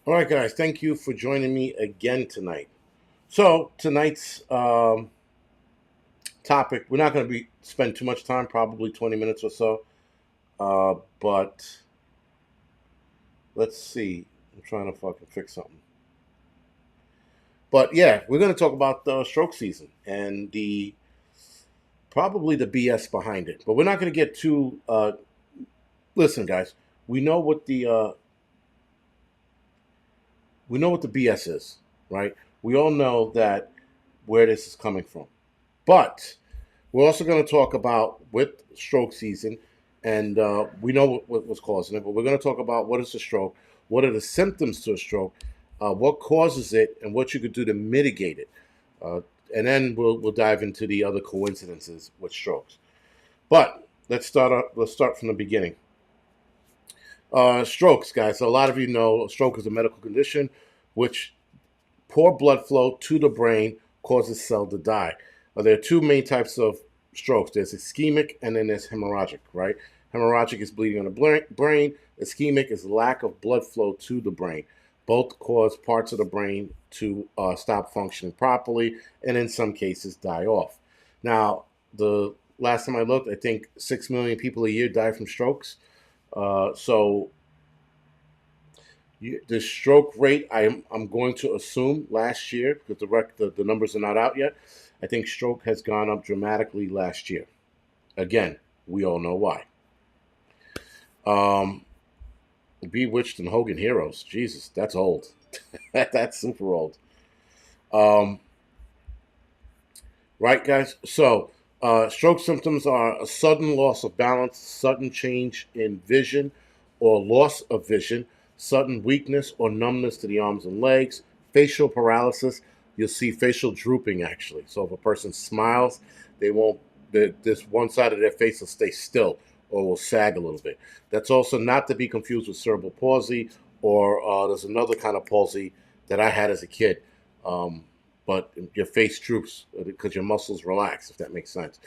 All right, guys, thank you for joining me again tonight. So tonight's topic, we're not going to be spend too much time, probably 20 minutes or so. But let's see. I'm trying to fucking fix something. But yeah, we're going to talk about the stroke season and the probably the BS behind it. But we're not going to get too. Listen, guys, we know what the uh, we know what the BS is, right? We all know that where this is coming from, but we're also going to talk about with stroke season, and we know what's causing it, but we're going to talk about what is a stroke, what are the symptoms to a stroke, what causes it, and what you could do to mitigate it. Uh, and then we'll dive into the other coincidences with strokes. But let's start from the beginning. Strokes, guys. So a lot of you know a stroke is a medical condition which poor blood flow to the brain causes cell to die. There are two main types of strokes. There's ischemic and then there's hemorrhagic, right? Hemorrhagic is bleeding on the brain. Ischemic is lack of blood flow to the brain. Both cause parts of the brain to stop functioning properly and in some cases die off. Now, the last time I looked, I think 6 million people a year die from strokes. So the stroke rate, I'm going to assume last year because the numbers are not out yet. I think stroke has gone up dramatically last year. Again, we all know why. Um, Bewitched and Hogan Heroes. Jesus, that's old. That's super old. Um, right, guys. So, stroke symptoms are a sudden loss of balance, sudden change in vision, or loss of vision, sudden weakness or numbness to the arms and legs, facial paralysis. You'll see facial drooping actually. So if a person smiles, they won't. This one side of their face will stay still or will sag a little bit. That's also not to be confused with cerebral palsy, or there's another kind of palsy that I had as a kid. Um, but your face droops because your muscles relax, if that makes sense.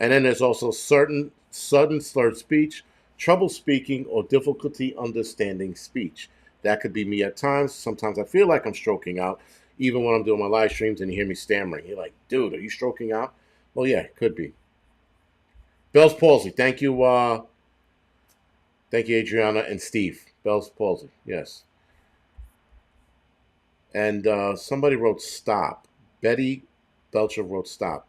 And then there's also certain sudden slurred speech, trouble speaking, or difficulty understanding speech. That could be me at times. Sometimes I feel like I'm stroking out, even when I'm doing my live streams and you hear me stammering. You're like, dude, are you stroking out? Well, yeah, it could be. Bell's palsy. Thank you, Adriana and Steve. Bell's palsy. Yes. And somebody wrote stop. Betty Belcher wrote stop.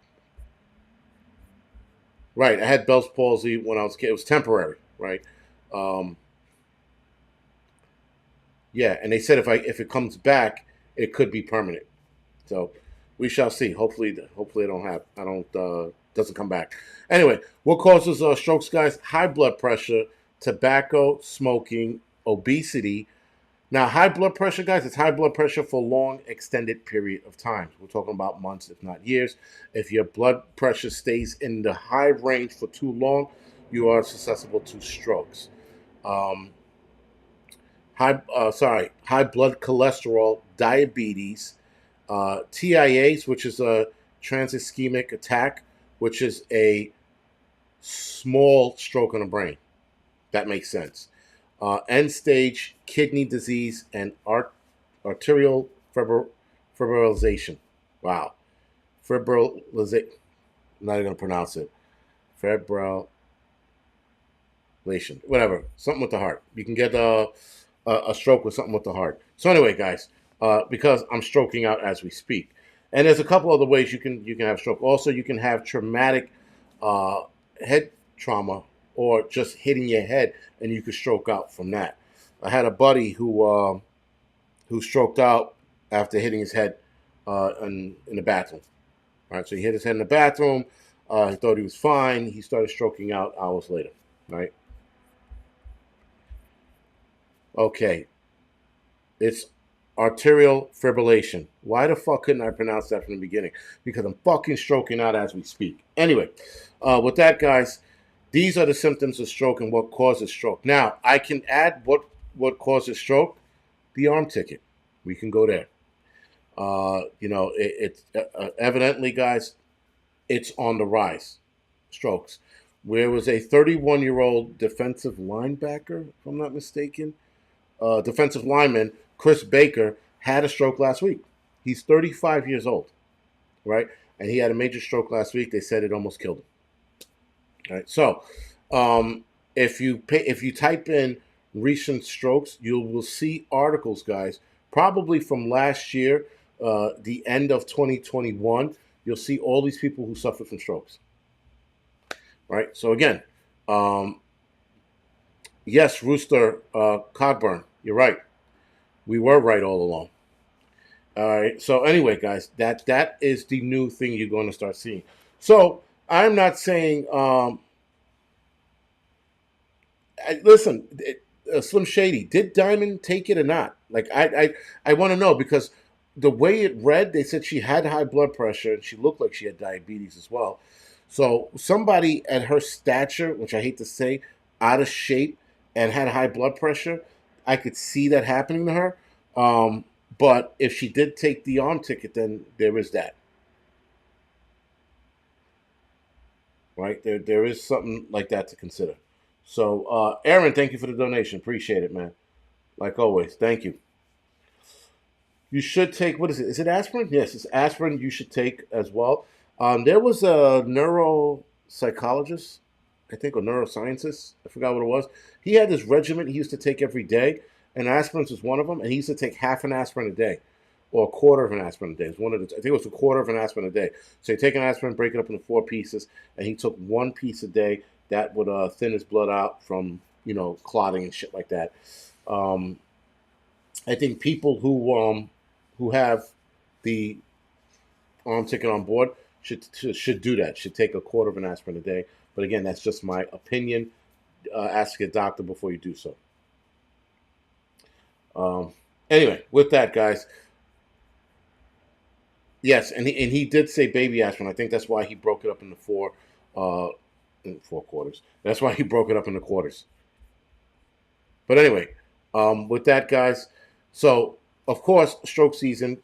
Right. I had Bell's palsy when I was a kid. It was temporary, right? Um, yeah, and they said if it comes back, it could be permanent. So we shall see. Hopefully, I don't doesn't come back. Anyway, what causes strokes, guys? High blood pressure, tobacco, smoking, obesity. Now, high blood pressure, guys, it's high blood pressure for a long, extended period of time. We're talking about months, if not years. If your blood pressure stays in the high range for too long, you are susceptible to strokes. Um, high blood cholesterol, diabetes, TIAs, which is a transischemic attack, which is a small stroke on the brain. That makes sense. End stage kidney disease and arterial fibrillation. Wow. Fibrillation. I'm not even going to pronounce it. Fibrillation. Whatever. Something with the heart. You can get a stroke with something with the heart. So anyway, guys, because I'm stroking out as we speak, and there's a couple other ways you can have stroke. Also, you can have traumatic uh, head trauma or just hitting your head, and you could stroke out from that. I had a buddy who stroked out after hitting his head in the bathroom. All right, so he hit his head in the bathroom. He thought he was fine. He started stroking out hours later. Right. Okay. It's arterial fibrillation. Why the fuck couldn't I pronounce that from the beginning? Because I'm fucking stroking out as we speak. Anyway, with that, guys, these are the symptoms of stroke and what causes stroke. Now, I can add what causes stroke. The arm ticket. We can go there. Evidently, guys, it's on the rise. Strokes. Where was a 31-year-old defensive linebacker, if I'm not mistaken, defensive lineman Chris Baker had a stroke last week. He's 35 years old, right? And he had a major stroke last week. They said it almost killed him. All right. So, um, if you type in recent strokes, you will see articles, guys, probably from last year, the end of 2021. You'll see all these people who suffered from strokes. Right. So again, um, yes, Rooster Cogburn, you're right. We were right all along. All right. So anyway, guys, that is the new thing you're going to start seeing. So I'm not saying listen, Slim Shady, did Diamond take it or not? Like, I want to know because the way it read, they said she had high blood pressure and she looked like she had diabetes as well. So somebody at her stature, which I hate to say, out of shape and had high blood pressure, I could see that happening to her. But if she did take the arm ticket, then there is that, right? There is something like that to consider. So, Aaron, thank you for the donation. Appreciate it, man. Like always, thank you. You should take, what is it? Is it aspirin? Yes, it's aspirin you should take as well. There was a neuropsychologist, I think, or neuroscientist. I forgot what it was. He had this regimen he used to take every day, and aspirin was one of them. And he used to take half an aspirin a day, or a quarter of an aspirin a day. It was one of the, I think it was a quarter of an aspirin a day. So you take an aspirin, break it up into four pieces, and he took one piece a day. That would thin his blood out from clotting and shit like that. Um, I think people who have the arm ticket on board should do that. Should take a quarter of an aspirin a day. But again, that's just my opinion. Ask your doctor before you do so. Um, anyway, with that, guys, yes, and he did say baby aspirin. I think that's why he broke it up into uh, in four quarters. That's why he broke it up into quarters. But anyway, with that, guys, so of course, stroke season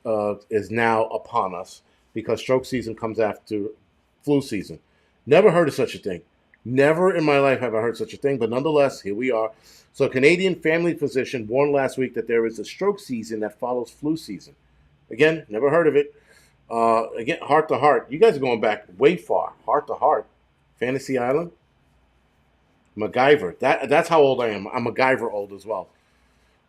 is now upon us because stroke season comes after flu season. Never heard of such a thing. Never in my life have I heard such a thing, but nonetheless, here we are. So, a Canadian family physician warned last week that there is a stroke season that follows flu season. Again, never heard of it. Again, heart to heart. You guys are going back way far. Heart to heart. Fantasy Island. MacGyver. That's how old I am. I'm MacGyver old as well.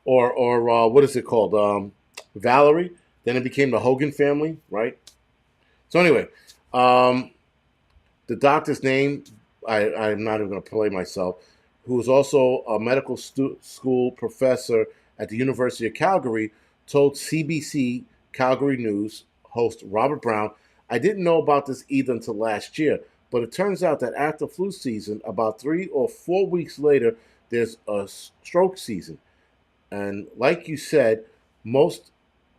Or what is it called? Valerie. Then it became the Hogan family, right? So anyway, the doctor's name I'm not even going to play myself. Who is also a medical school professor at the University of Calgary, told CBC Calgary News host Robert Brown, "I didn't know about this either until last year, but it turns out that after flu season, about 3 or 4 weeks later, there's a stroke season. And like you said, most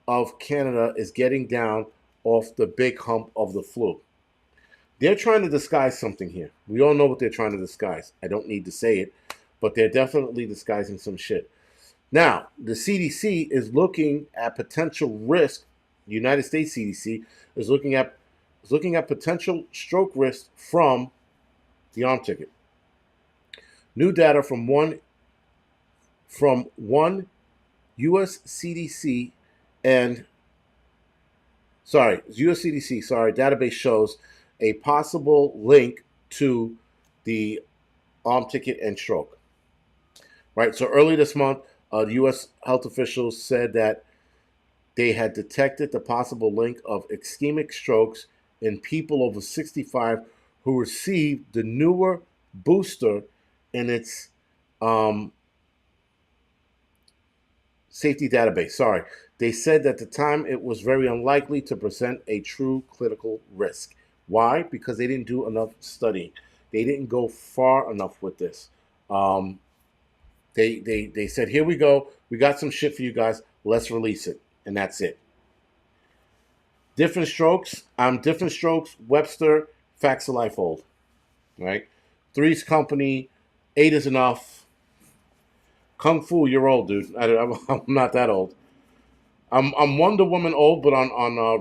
of Canada is getting down off the big hump of the flu. They're trying to disguise something here. We all know what they're trying to disguise. I don't need to say it, but they're definitely disguising some shit. Now, the CDC is looking at potential risk. The United States CDC is looking at potential stroke risk from the arm ticket. New data from one U.S. CDC and U.S. CDC database shows a possible link to the arm ticket and stroke. Right. So early this month, the U.S. health officials said that they had detected the possible link of ischemic strokes in people over 65 who received the newer booster in its um, safety database. They said that at the time it was very unlikely to present a true clinical risk. Why? Because they didn't do enough studying. They didn't go far enough with this. Um, they said, here we go. We got some shit for you guys. Let's release it. And that's it. Different strokes. I'm different strokes. Webster, facts of life old. Right? Three's company. 8 is enough. Kung Fu, you're old, dude. I'm not that old. I'm Wonder Woman old, but on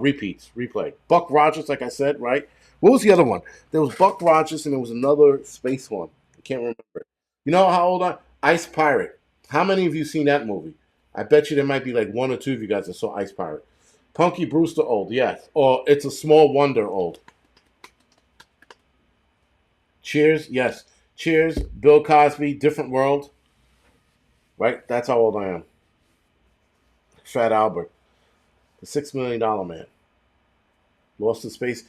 replay. Buck Rogers, like I said, right? What was the other one? There was Buck Rogers, and there was another space one. I can't remember. You know how old I? Ice Pirate. How many of you seen that movie? I bet you there might be like one or two of you guys that saw Ice Pirate. Punky Brewster old, yes. Or It's a Small Wonder old. Cheers, yes. Cheers, Bill Cosby, Different World. Right? That's how old I am. Fat Albert, the $6 million man. Lost in Space.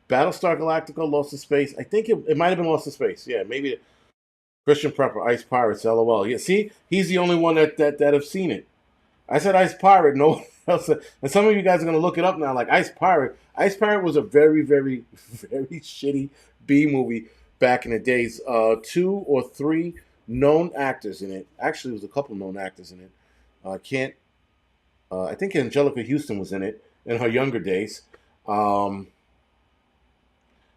Battlestar Galactica, Lost in Space. I think it might have been Lost in Space. Yeah, maybe Christian Prepper, Ice Pirates, LOL. Yeah, see, he's the only one that have seen it. I said Ice Pirate, no one else. And some of you guys are gonna look it up now, like Ice Pirate. Ice Pirate was a very, very, very shitty B movie back in the days. Two or three known actors in it. Actually, there was a couple known actors in it. Can't. I think Angelica Houston was in it in her younger days. Um,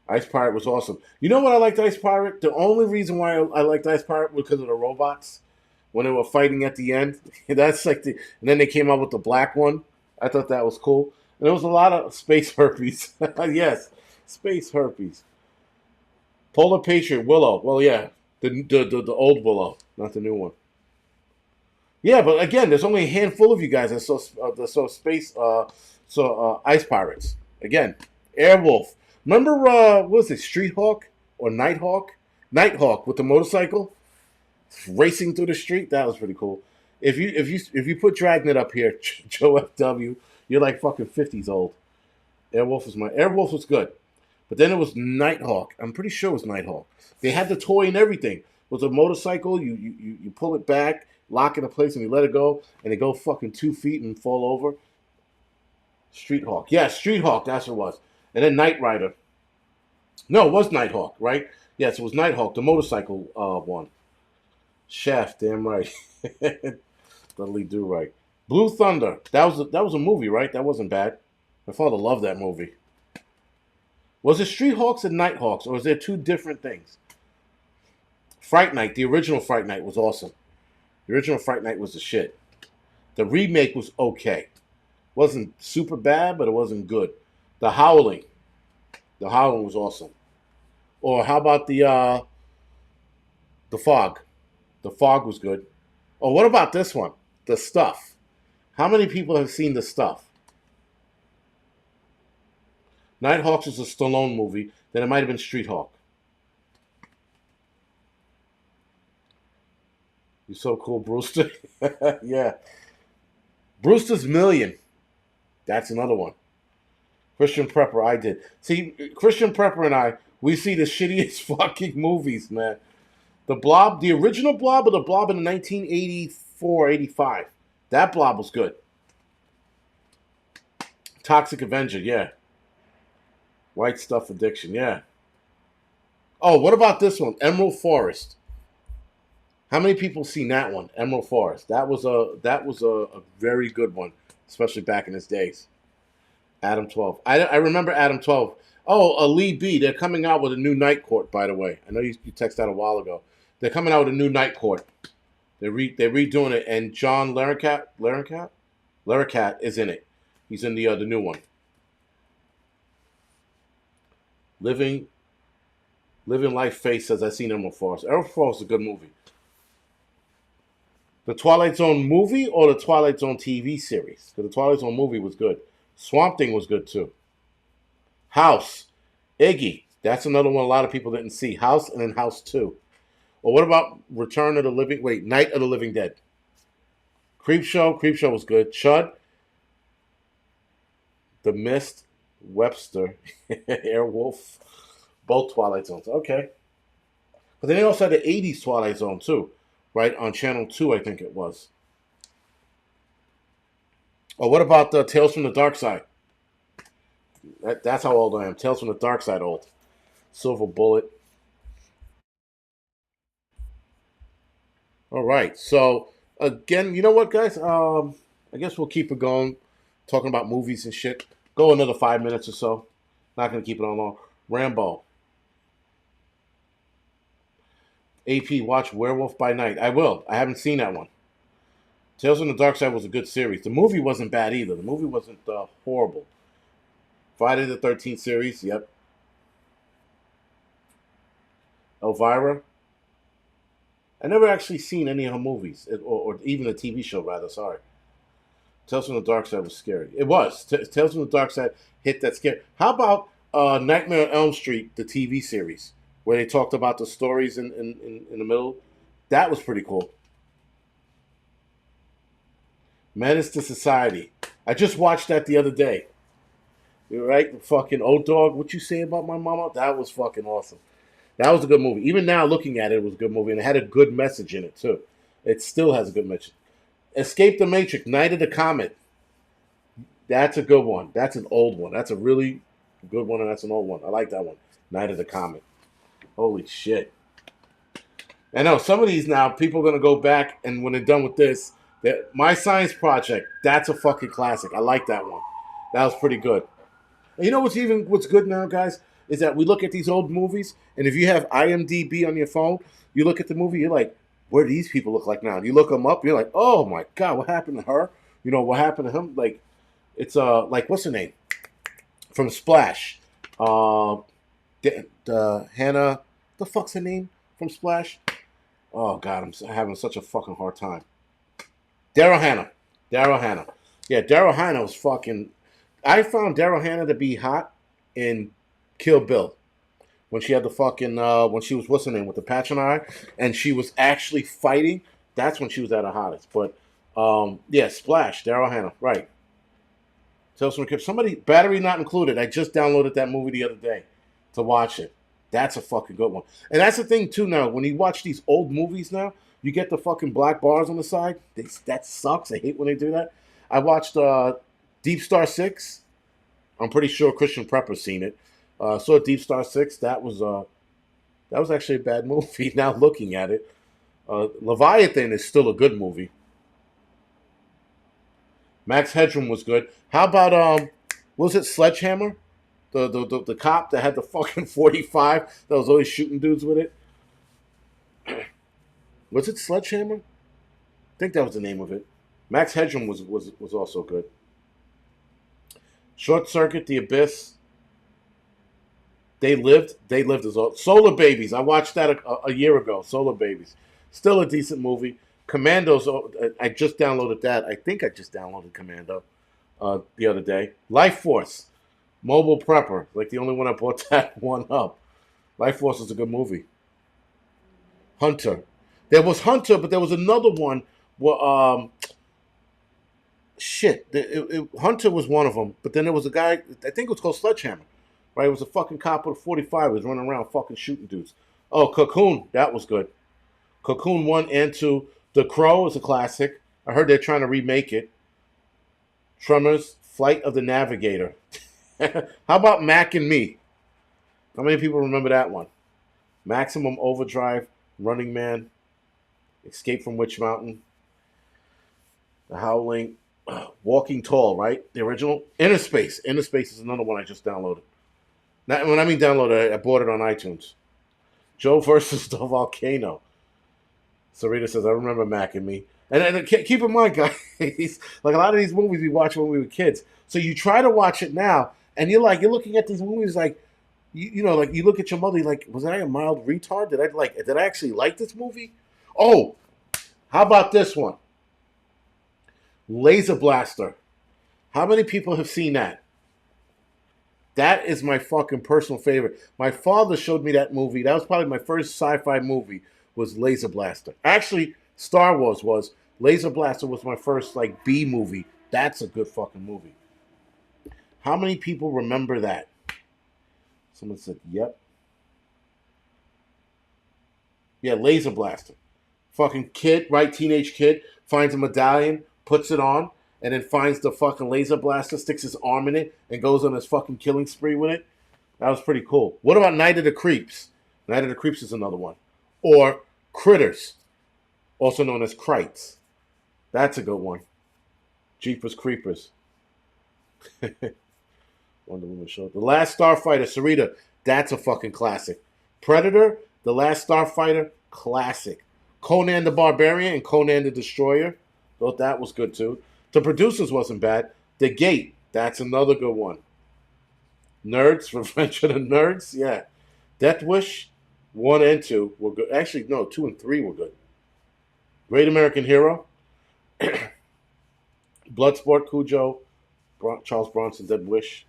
Ice Pirate was awesome. You know what I liked Ice Pirate? The only reason why I liked Ice Pirate was because of the robots when they were fighting at the end. That's like and then they came out with the black one. I thought that was cool. And there was a lot of space herpes. Yes, space herpes. Polar Patriot, Willow. Well, yeah, the old Willow, not the new one. Yeah, but again, there's only a handful of you guys that saw space, Ice Pirates. Again, Airwolf. Remember, what was it, Street Hawk or Nighthawk? Nighthawk with the motorcycle racing through the street. That was pretty cool. If you put Dragnet up here, Joe FW, you're like fucking 50s old. Airwolf was good, but then it was Nighthawk. I'm pretty sure it was Nighthawk. They had the toy and everything. It was a motorcycle. You pull it back, lock it in place, and you let it go, and it go fucking 2 feet and fall over. Street Hawk. Yeah, Street Hawk. That's what it was. And then Knight Rider. No, it was Nighthawk, right? Yes, it was Nighthawk, the motorcycle one. Shaft, damn right. Dudley Do Right. Blue Thunder. That was a movie, right? That wasn't bad. My father loved that movie. Was it Street Hawks and Nighthawks, or is there two different things? Fright Night, the original Fright Night was awesome. The original Fright Night was the shit. The remake was okay. Wasn't super bad, but it wasn't good. The Howling. The Howling was awesome. Or how about the Fog? The Fog was good. Oh, what about this one? The Stuff. How many people have seen The Stuff? Nighthawks was a Stallone movie. Then it might have been Street Hawk. You're so cool, Brewster. Yeah. Brewster's Million. That's another one. Christian Prepper, I did. See, Christian Prepper and we see the shittiest fucking movies, man. The Blob, the original Blob, or the Blob in 1984, 85. That Blob was good. Toxic Avenger, yeah. White Stuff Addiction, yeah. Oh, what about this one? Emerald Forest. How many people seen that one? Emerald Forest. That was a very good one, especially back in its days. Adam 12. I remember Adam 12. Oh, Lee B. They're coming out with a new Night Court, by the way. I know you texted that a while ago. They're coming out with a new Night Court. They're redoing it, and John Larroquette is in it. He's in the new one. Living Life Face says I've seen Emerald Forest. Emerald Forest is a good movie. The Twilight Zone movie or the Twilight Zone TV series? Because the Twilight Zone movie was good. Swamp Thing was good too. House. Iggy. That's another one a lot of people didn't see. House and then House 2. Or what about Return of the Living... Wait, Night of the Living Dead. Creepshow. Creepshow was good. Chud. The Mist. Webster. Airwolf. Both Twilight Zones. Okay. But then they also had the 80s Twilight Zone too. Right? On Channel 2, I think it was. Or what about Tales from the Dark Side? That's how old I am. Tales from the Dark Side old. Silver Bullet. All right. So again, you know what, guys? I guess we'll keep it going, talking about movies and shit. Go another 5 minutes or so. Not gonna keep it on long. Rambo. AP, watch Werewolf by Night. I will. I haven't seen that one. Tales from the Dark Side was a good series. The movie wasn't bad either. The movie wasn't horrible. Friday the 13th series. Yep. Elvira. I never actually seen any of her movies, or even the TV show, rather. Sorry. Tales from the Dark Side was scary. It was. Tales from the Dark Side hit that scary. How about Nightmare on Elm Street, the TV series, where they talked about the stories in the middle? That was pretty cool. Menace to Society. I just watched that the other day. You're right, fucking old dog. What you say about my mama? That was fucking awesome. That was a good movie. Even now, looking at it, it was a good movie, and it had a good message in it too. It still has a good message. Escape the Matrix, Night of the Comet. That's a good one. That's an old one. That's a really good one, and that's an old one. I like that one. Night of the Comet. Holy shit. I know some of these now, people are going to go back, and when they're done with this, My Science Project, that's a fucking classic. I like that one. That was pretty good. And you know what's good now, guys? Is that we look at these old movies, and if you have IMDb on your phone, you look at the movie, you're like, where do these people look like now? And you look them up, you're like, oh my god, what happened to her? You know, what happened to him? Like, it's like what's her name from Splash? Hannah. The fuck's her name from Splash? Oh god, I'm having such a fucking hard time. Daryl Hannah. Daryl Hannah. Yeah, Daryl Hannah was fucking. I found Daryl Hannah to be hot in Kill Bill when she had the fucking when she was what's her name with the patch on her eye, and she was actually fighting. That's when she was at her hottest. But yeah, Splash, Daryl Hannah, right? Tales from the Crypt. Somebody battery not included. I just downloaded that movie the other day to watch it. That's a fucking good one. And that's the thing too. Now, when you watch these old movies, now you get the fucking black bars on the side. That sucks. I hate when they do that. I watched Deep Star 6. I'm pretty sure Christian Prepper's seen it. Saw Deep Star 6. That was actually a bad movie. Now looking at it, Leviathan is still a good movie. Max Headroom was good. How about was it Sledgehammer? The cop that had the fucking 45 that was always shooting dudes with it. Was it Sledgehammer? I think that was the name of it. Max Headroom was also good. Short Circuit, The Abyss. They lived. They lived as well. Solar Babies. I watched that a year ago. Solar Babies. Still a decent movie. Commandos. I just downloaded that. I think I just downloaded Commando the other day. Life Force. Mobile Prepper. Like the only one I bought that one up. Life Force is a good movie. Hunter. There was Hunter, but there was another one where shit. Hunter was one of them, but then there was a guy. I think it was called Sledgehammer. Right? It was a fucking cop with a 45. He was running around fucking shooting dudes. Oh, Cocoon. That was good. Cocoon 1 and 2. The Crow is a classic. I heard they're trying to remake it. Tremors. Flight of the Navigator. How about Mac and Me? How many people remember that one? Maximum Overdrive. Running Man. Escape from Witch Mountain. The Howling. Walking Tall, right? The original. Inner Space. Inner Space is another one I just downloaded. Now, when I mean downloaded, I bought it on iTunes. Joe versus the Volcano. Sarita says, I remember Mac and Me. And keep in mind, guys, like a lot of these movies we watched when we were kids. So you try to watch it now, and you're looking at these movies like, you know, like you look at your mother, you're like, was I a mild retard? Did I actually like this movie? Oh, how about this one? Laser Blaster. How many people have seen that? That is my fucking personal favorite. My father showed me that movie. That was probably my first sci-fi movie. Was Laser Blaster. Actually, Star Wars was. Laser Blaster was my first like B movie. That's a good fucking movie. How many people remember that? Someone said, "Yep." Yeah, Laser Blaster. Fucking kid, right? Teenage kid finds a medallion, puts it on, and then finds the fucking laser blaster, sticks his arm in it, and goes on his fucking killing spree with it. That was pretty cool. What about Night of the Creeps? Night of the Creeps is another one. Or Critters, also known as Krites. That's a good one. Jeepers Creepers. Wonder Woman show. The Last Starfighter, Sarita. That's a fucking classic. Predator, The Last Starfighter, classic. Conan the Barbarian and Conan the Destroyer. Thought that was good too. The Producers wasn't bad. The Gate, that's another good one. Nerds, Revenge of the Nerds, yeah. Death Wish, 1 and 2 were good. Actually, no, 2 and 3 were good. Great American Hero, Bloodsport, Cujo, Charles Bronson, Dead Wish.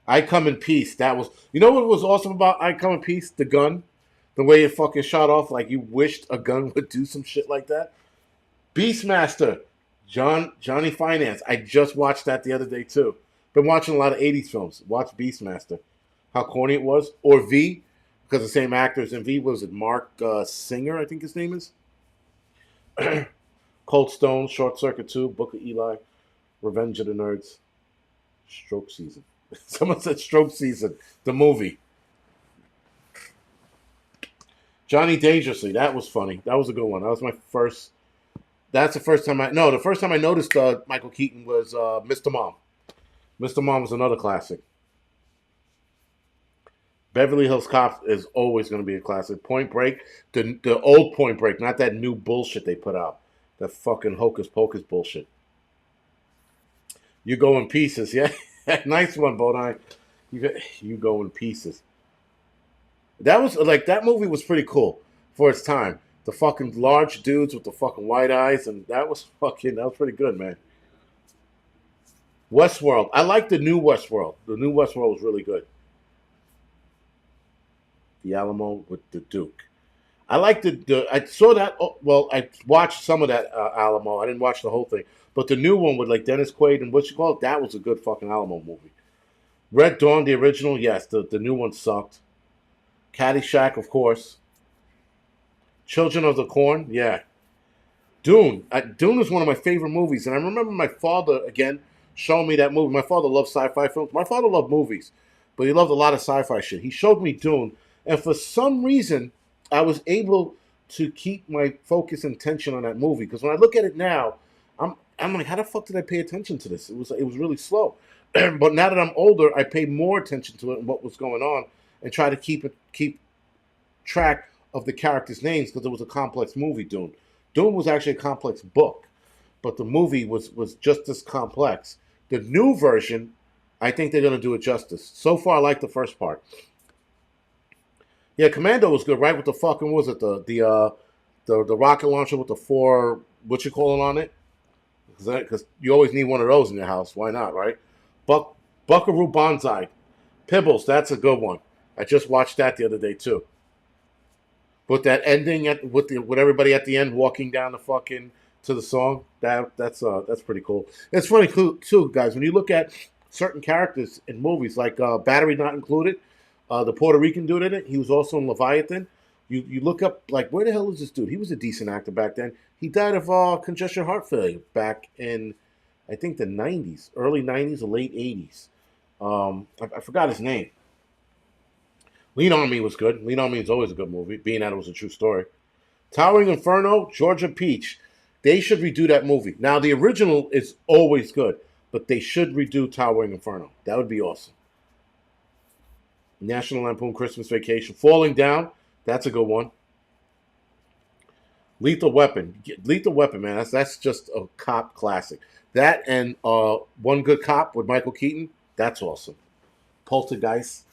I Come in Peace. That was, you know what was awesome about I Come in Peace? The gun, the way it fucking shot off like you wished a gun would do some shit like that. Beastmaster, Johnny Finance. I just watched that the other day too. Been watching a lot of '80s films. Watch Beastmaster. How corny it was. Or V, because the same actors in V. Was it Mark Singer? I think his name is. Cold Stone, Short Circuit 2, Book of Eli, Revenge of the Nerds, Stroke Season. Someone said Stroke Season, the movie. Johnny Dangerously, that was funny. That was a good one. That was my first. That's the first time the first time I noticed Michael Keaton was Mr. Mom. Mr. Mom was another classic. Beverly Hills Cop is always going to be a classic. Point Break, the old Point Break, not that new bullshit they put out. That fucking hocus pocus bullshit. You Go in Pieces, yeah. Nice one, Bodine. You Go in Pieces. That was like that movie was pretty cool for its time. The fucking large dudes with the fucking white eyes, and that was pretty good, man. Westworld. I like the new Westworld. The new Westworld was really good. The Alamo with the Duke. I like I saw that. Oh, well, I watched some of that Alamo. I didn't watch the whole thing, but the new one with like Dennis Quaid and what you call it, that was a good fucking Alamo movie. Red Dawn, the original, yes. The new one sucked. Caddyshack, of course. Children of the Corn, yeah. Dune. Dune is one of my favorite movies, and I remember my father again showing me that movie. My father loved sci-fi films. My father loved movies, but he loved a lot of sci-fi shit. He showed me Dune, and for some reason, I was able to keep my focus and attention on that movie. Because when I look at it now, I'm like, how the fuck did I pay attention to this? It was really slow. But now that I'm older, I pay more attention to it and what was going on, and try to keep track of the characters' names because it was a complex movie. Dune. Dune was actually a complex book, but the movie was just as complex. The new version, I think they're going to do it justice. So far, I like the first part. Yeah, Commando was good, right? With the fucking what was it the rocket launcher with the four what you call it on it? Because you always need one of those in your house. Why not, right? Buckaroo Banzai, Pibbles. That's a good one. I just watched that the other day too. But that ending with everybody at the end walking down the fucking to the song, that's pretty cool. It's funny too, guys. When you look at certain characters in movies like Battery Not Included, the Puerto Rican dude in it, he was also in Leviathan. You look up like where the hell is this dude? He was a decent actor back then. He died of congestion heart failure back in I think the '90s, early '90s or late '80s. I forgot his name. Lean on Me was good. Lean on Me is always a good movie, being that it was a true story. Towering Inferno, Georgia Peach. They should redo that movie. Now, the original is always good, but they should redo Towering Inferno. That would be awesome. National Lampoon Christmas Vacation. Falling Down, that's a good one. Lethal Weapon. Lethal Weapon, man, that's just a cop classic. That and One Good Cop with Michael Keaton, that's awesome. Poltergeist.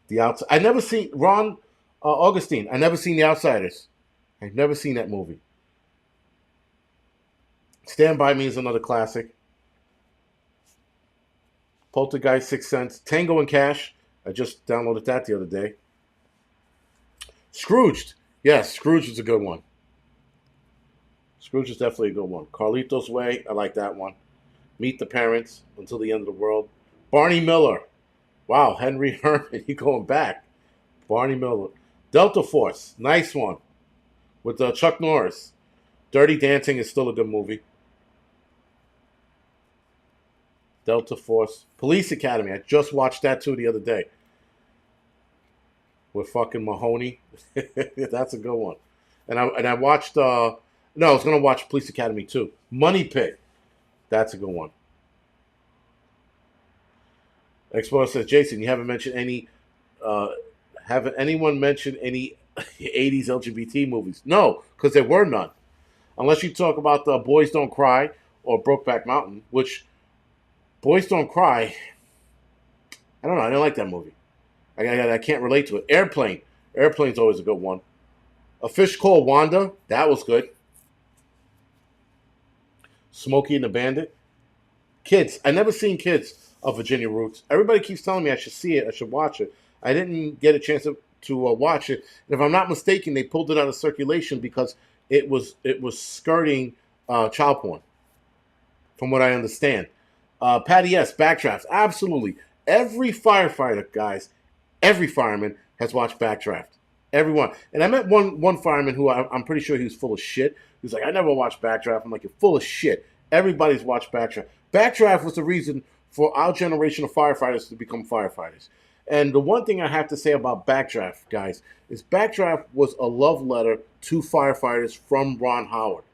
The Outside. I never seen Ron Augustine. I never seen The Outsiders. I've never seen that movie. Stand By Me is another classic. Poltergeist, Sixth Sense, Tango and Cash. I just downloaded that the other day. Scrooged. Yes, Scrooge is a good one. Scrooge is definitely a good one. Carlito's Way. I like that one. Meet the Parents. Until the End of the World. Barney Miller. Wow, Henry Herman, he going back. Barney Miller. Delta Force, nice one. With Chuck Norris. Dirty Dancing is still a good movie. Delta Force. Police Academy, I just watched that too the other day. With fucking Mahoney. That's a good one. And I watched, no, I was going to watch Police Academy too. Money Pit. That's a good one. Explorer says, Jason, you haven't mentioned any. Haven't anyone mentioned any '80s LGBT movies? No, because there were none. Unless you talk about the Boys Don't Cry or Brokeback Mountain, which Boys Don't Cry. I don't know. I didn't like that movie. I can't relate to it. Airplane. Airplane's always a good one. A Fish Called Wanda. That was good. Smokey and the Bandit. Kids. I never seen Kids of Virginia Roots. Everybody keeps telling me I should see it. I should watch it. I didn't get a chance to watch it. And if I'm not mistaken, they pulled it out of circulation because it was skirting child porn, from what I understand. Patty S. Backdrafts. Absolutely. Every firefighter, guys, every fireman has watched Backdraft. Everyone. And I met one fireman who I'm pretty sure he was full of shit. He was like, I never watched Backdraft. I'm like, you're full of shit. Everybody's watched Backdraft. Backdraft was the reason for our generation of firefighters to become firefighters. And the one thing I have to say about Backdraft, guys, is Backdraft was a love letter to firefighters from Ron Howard.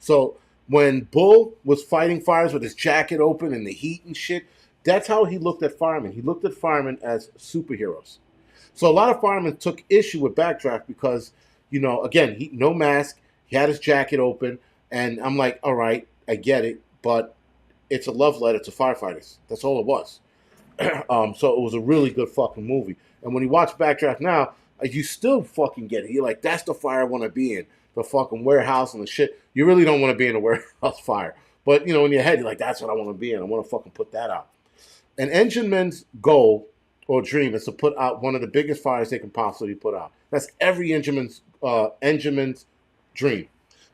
So when Bull was fighting fires with his jacket open and the heat and shit, that's how he looked at firemen. He looked at firemen as superheroes. So a lot of firemen took issue with Backdraft because, again, no mask, he had his jacket open, and I'm like, all right, I get it, but it's a love letter to firefighters. That's all it was. So it was a really good fucking movie. And when you watch Backdraft now, you still fucking get it. You're like, that's the fire I want to be in. The fucking warehouse and the shit. You really don't want to be in a warehouse fire. But, in your head, you're like, that's what I want to be in. I want to fucking put that out. An engineman's goal or dream is to put out one of the biggest fires they can possibly put out. That's every engineman's dream,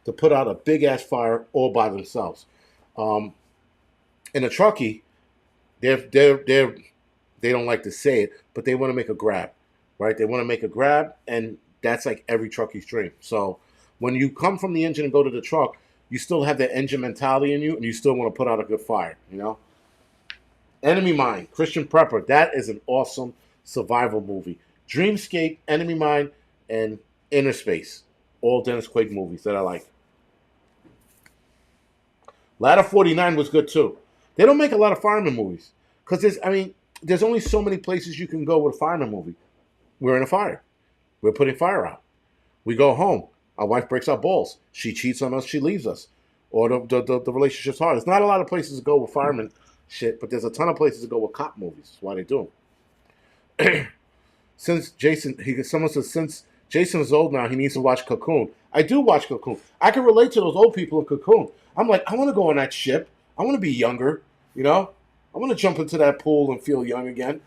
to put out a big-ass fire all by themselves. In a truckie, they don't like to say it, but they want to make a grab, right? They want to make a grab, and that's like every truckie's dream. So when you come from the engine and go to the truck, you still have that engine mentality in you, and you still want to put out a good fire, Enemy Mine, Christian Prepper. That is an awesome survival movie. Dreamscape, Enemy Mine, and Inner Space. All Dennis Quaid movies that I like. Ladder 49 was good too. They don't make a lot of fireman movies. Because there's only so many places you can go with a fireman movie. We're in a fire. We're putting fire out. We go home. Our wife breaks our balls. She cheats on us. She leaves us. Or the relationship's hard. There's not a lot of places to go with firemen shit, but there's a ton of places to go with cop movies. That's why they do them. Since Jason is old now, he needs to watch Cocoon. I do watch Cocoon. I can relate to those old people in Cocoon. I'm like, I want to go on that ship. I want to be younger, I want to jump into that pool and feel young again.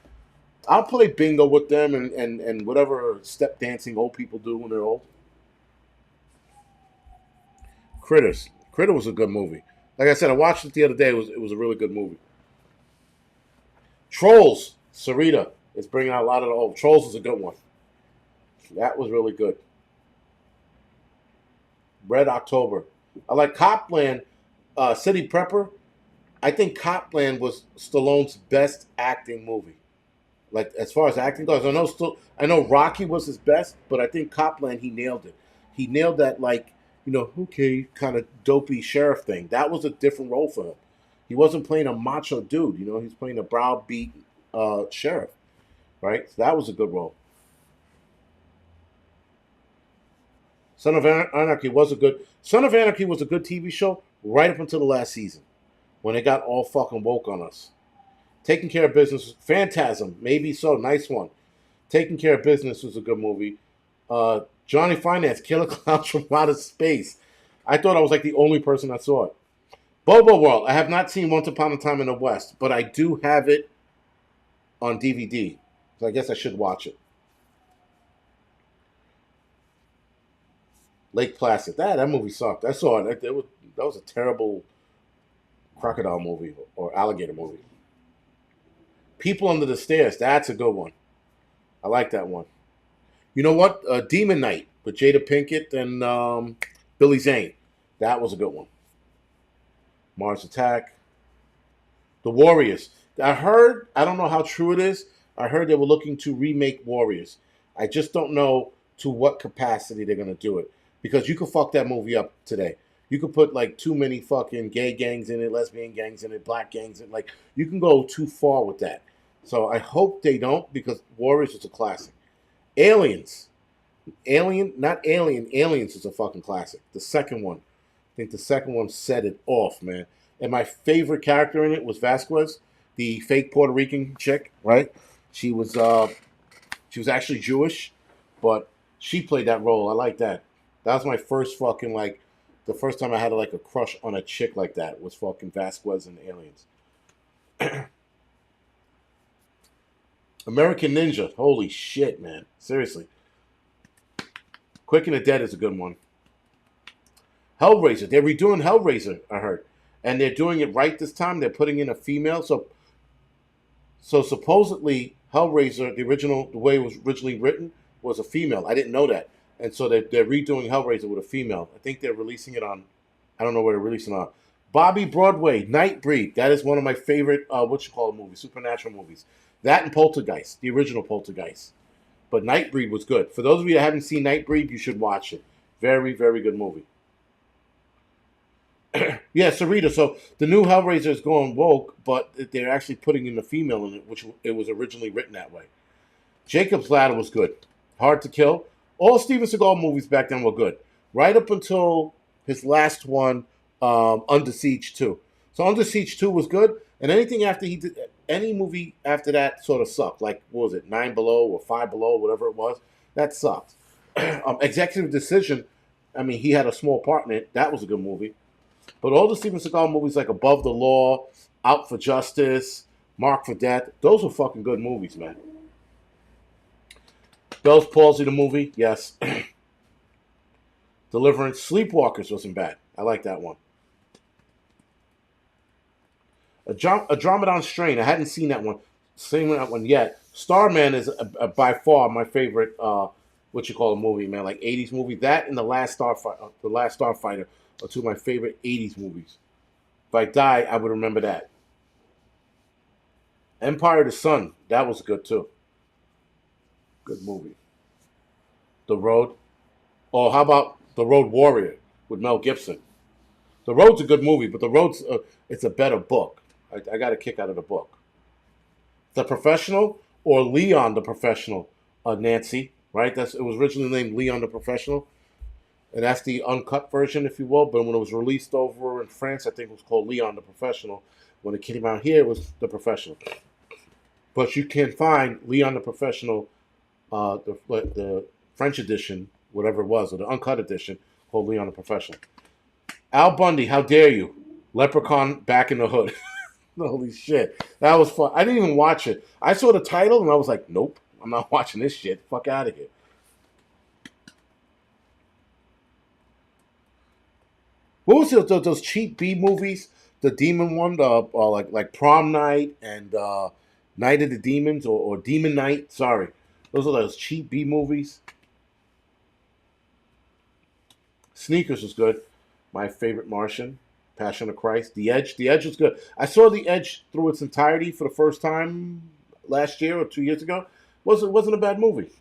I'll play bingo with them and whatever step dancing old people do when they're old. Critters. Critter was a good movie. Like I said, I watched it the other day. It was a really good movie. Trolls. Sarita is bringing out a lot of the old. Trolls was a good one. That was really good. Red October. I like Copland. City Prepper. I think Copland was Stallone's best acting movie. Like as far as acting goes, I know Rocky was his best, but I think Copland he nailed it. He nailed that okay, kind of dopey sheriff thing. That was a different role for him. He wasn't playing a macho dude, he was playing a browbeat sheriff, right? So that was a good role. Son of Anarchy was a good TV show right up until the last season when it got all fucking woke on us. Taking Care of Business, Phantasm, maybe so, nice one. Taking Care of Business was a good movie. Johnny Finance, Killer Clowns from Outer Space. I thought I was like the only person that saw it. Bobo World, I have not seen Once Upon a Time in the West, but I do have it on DVD. So I guess I should watch it. Lake Placid. That movie sucked. I saw it. That was a terrible crocodile movie or alligator movie. People Under the Stairs. That's a good one. I like that one. You know what? Demon Knight with Jada Pinkett and Billy Zane. That was a good one. Mars Attack. The Warriors. I don't know how true it is. I heard they were looking to remake Warriors. I just don't know to what capacity they're going to do it. Because you could fuck that movie up today. You could put like too many fucking gay gangs in it, lesbian gangs in it, black gangs in it. Like, you can go too far with that. So I hope they don't, because Warriors is a classic. Aliens. Aliens is a fucking classic. The second one. I think the second one set it off, man. And my favorite character in it was Vasquez, the fake Puerto Rican chick, right? She was actually Jewish, but she played that role. I like that. That was my first fucking The first time I had like a crush on a chick like that was fucking Vasquez and Aliens. American Ninja. Holy shit, man. Seriously. Quick and the Dead is a good one. Hellraiser. They're redoing Hellraiser, I heard. And they're doing it right this time. They're putting in a female. So supposedly Hellraiser, the way it was originally written, was a female. I didn't know that. And so they're redoing Hellraiser with a female. I think they're releasing it on, I don't know where they're releasing it on. Bobby Broadway, Nightbreed. That is one of my favorite, movies, supernatural movies. That and Poltergeist, the original Poltergeist. But Nightbreed was good. For those of you that haven't seen Nightbreed, you should watch it. Very, very good movie. Yeah, Sarita. So the new Hellraiser is going woke, but they're actually putting in the female in it, which it was originally written that way. Jacob's Ladder was good. Hard to Kill. All Steven Seagal movies back then were good. Right up until his last one, Under Siege 2. So Under Siege 2 was good, and anything after he did, any movie after that sort of sucked. Like, what was it, 9 Below or 5 Below, whatever it was. That sucked. Executive Decision, I mean, he had a small part in it. That was a good movie. But all the Steven Seagal movies like Above the Law, Out for Justice, Mark for Death, those were fucking good movies, man. Bell's Palsy, the movie, yes. Deliverance, Sleepwalkers wasn't bad. I like that one. A Andromedon Strain, I hadn't seen that one. Seen that one yet. Starman is by far my favorite, movie, man, like 80s movie. That and The Last Starfighter are two of my favorite 80s movies. If I die, I would remember that. Empire of the Sun, that was good too. Good movie. The Road. Oh, how about The Road Warrior with Mel Gibson? The Road's a good movie, but it's a better book. I got a kick out of the book. The Professional or Leon the Professional, Nancy, right? It was originally named Leon the Professional. And that's the uncut version, if you will. But when it was released over in France, I think it was called Leon the Professional. When it came out here, it was The Professional. But you can find Leon the Professional, the French edition, whatever it was, or the uncut edition, called Leon the Professional. Al Bundy, how dare you? Leprechaun Back in the Hood. Holy shit. That was fun. I didn't even watch it. I saw the title and I was like, nope, I'm not watching this shit. Fuck out of here. What was those cheap B movies? The demon one, like Prom Night and Night of the Demons or Demon Night. Sorry, those are those cheap B movies. Sneakers was good. My favorite Martian, Passion of Christ. The Edge. The Edge was good. I saw The Edge through its entirety for the first time last year or 2 years ago. Wasn't a bad movie.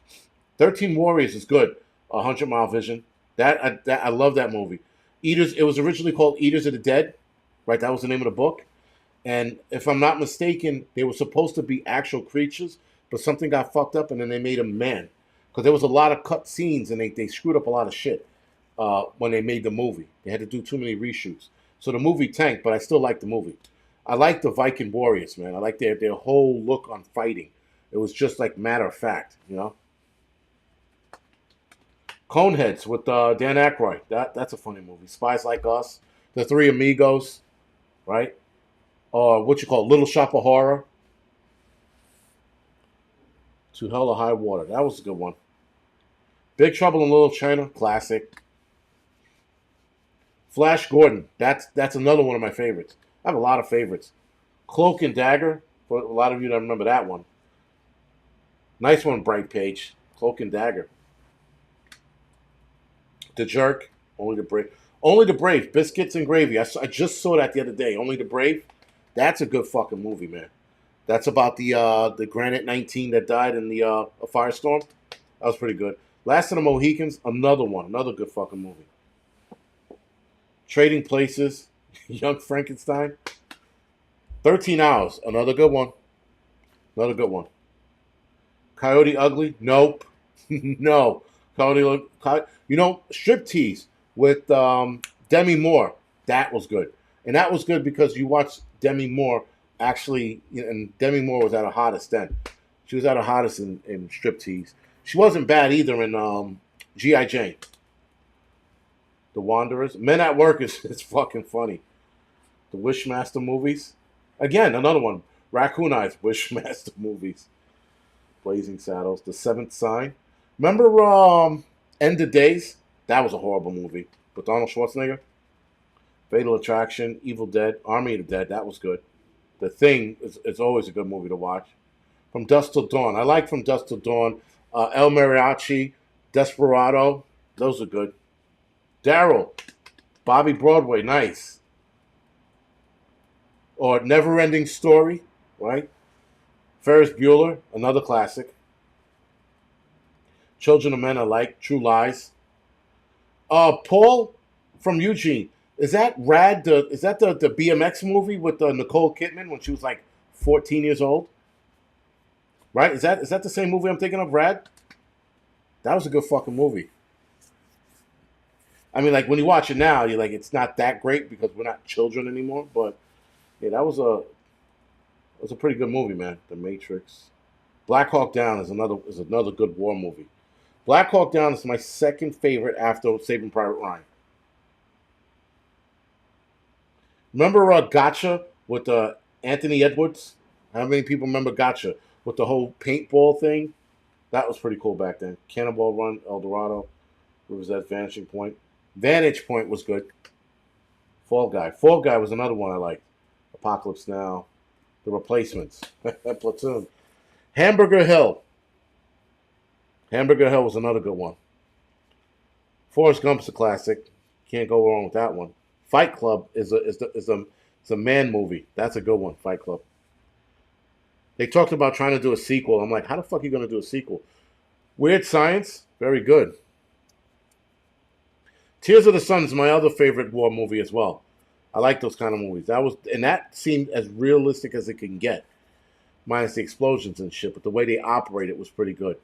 13 Warriors is good. 100 Mile Vision. I love that movie. Eaters. It was originally called Eaters of the Dead, right? That was the name of the book. And if I'm not mistaken, they were supposed to be actual creatures, but something got fucked up, and then they made them man. Because there was a lot of cut scenes, and they screwed up a lot of shit when they made the movie. They had to do too many reshoots, so the movie tanked. But I still like the movie. I like the Viking Warriors, man. I like their whole look on fighting. It was just like matter of fact, you know. Coneheads with Dan Aykroyd. That's a funny movie. Spies Like Us. The Three Amigos, right? Or Little Shop of Horror. To Hell or High Water. That was a good one. Big Trouble in Little China. Classic. Flash Gordon. That's another one of my favorites. I have a lot of favorites. Cloak and Dagger. For a lot of you that remember that one. Nice one, Bright Page. Cloak and Dagger. The Jerk, Only the Brave. Only the Brave, Biscuits and Gravy. I just saw that the other day. Only the Brave. That's a good fucking movie, man. That's about the Granite 19 that died in the a firestorm. That was pretty good. Last of the Mohicans, another one. Another good fucking movie. Trading Places, Young Frankenstein. 13 Hours, another good one. Another good one. Coyote Ugly, nope. No. Striptease with Demi Moore. That was good. And that was good because you watched Demi Moore actually, and Demi Moore was at her hottest then. She was at her hottest in Striptease. She wasn't bad either in G.I. Jane. The Wanderers. Men at Work is it's fucking funny. The Wishmaster movies. Again, another one. Raccoon Eyes, Wishmaster movies. Blazing Saddles. The Seventh Sign. Remember End of Days? That was a horrible movie. With Arnold Schwarzenegger. Fatal Attraction, Evil Dead, Army of the Dead. That was good. The Thing is always a good movie to watch. From Dusk Till Dawn. I like From Dusk Till Dawn. El Mariachi, Desperado. Those are good. Daryl, Bobby Broadway. Nice. Or Never Ending Story, right? Ferris Bueller, another classic. Children of Men I like. True Lies. Paul from Eugene. Is that Rad? Is that the BMX movie with Nicole Kidman when she was like 14 years old? Right? Is that the same movie I'm thinking of? Rad? That was a good fucking movie. I mean, like when you watch it now, you're like, it's not that great because we're not children anymore. But yeah, that was a pretty good movie, man. The Matrix. Black Hawk Down is another good war movie. Black Hawk Down is my second favorite after Saving Private Ryan. Remember Gotcha with Anthony Edwards? How many people remember Gotcha with the whole paintball thing? That was pretty cool back then. Cannonball Run, El Dorado, River's Edge, Vanishing Point. Vantage Point was good. Fall Guy. Fall Guy was another one I liked. Apocalypse Now. The Replacements. Platoon. Hamburger Hill. Hamburger Hill was another good one. Forrest Gump's a classic. Can't go wrong with that one. Fight Club is a man movie. That's a good one. Fight Club. They talked about trying to do a sequel. I'm like, how the fuck are you going to do a sequel? Weird Science, very good. Tears of the Sun is my other favorite war movie as well. I like those kind of movies. That seemed as realistic as it can get, minus the explosions and shit. But the way they operate it was pretty good.